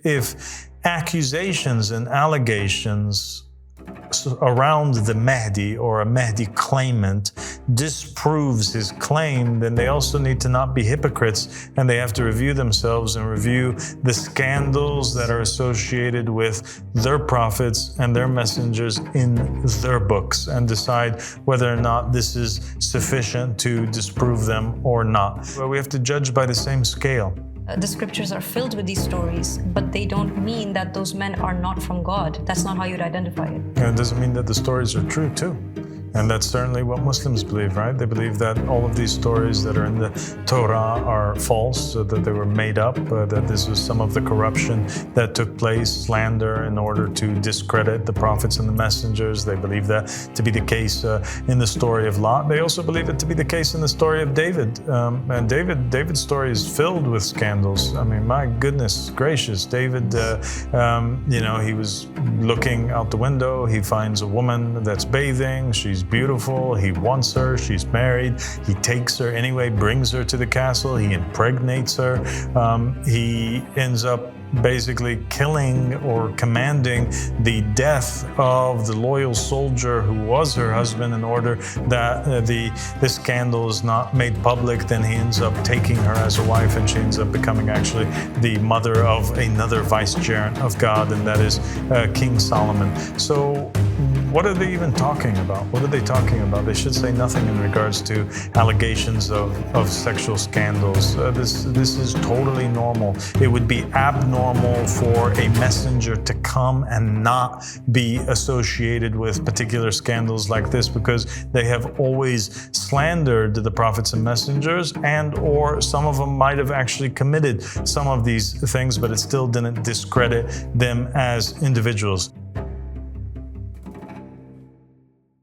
if accusations and allegations around the Mahdi or a Mahdi claimant disproves his claim, then they also need to not be hypocrites, and they have to review themselves and review the scandals that are associated with their prophets and their messengers in their books, and decide whether or not this is sufficient to disprove them or not. Well, we have to judge by the same scale. The scriptures are filled with these stories, but they don't mean that those men are not from God. That's not how you'd identify it. And it doesn't mean that the stories are true too. And that's certainly what Muslims believe, right? They believe that all of these stories that are in the Torah are false, that they were made up, that this was some of the corruption that took place, slander in order to discredit the prophets and the messengers. They believe that to be the case in the story of Lot. They also believe it to be the case in the story of David. And David's story is filled with scandals. I mean, my goodness gracious, David, he was looking out the window. He finds a woman that's bathing. She's beautiful. He wants her. She's married. He takes her anyway, brings her to the castle. He impregnates her. He ends up basically killing or commanding the death of the loyal soldier who was her husband in order that the scandal is not made public. Then he ends up taking her as a wife, and she ends up becoming actually the mother of another vicegerent of God, and that is King Solomon. So what are they even talking about? What are they talking about? They should say nothing in regards to allegations of sexual scandals. This is totally normal. It would be abnormal for a messenger to come and not be associated with particular scandals like this, because they have always slandered the prophets and messengers, and or some of them might have actually committed some of these things, but it still didn't discredit them as individuals.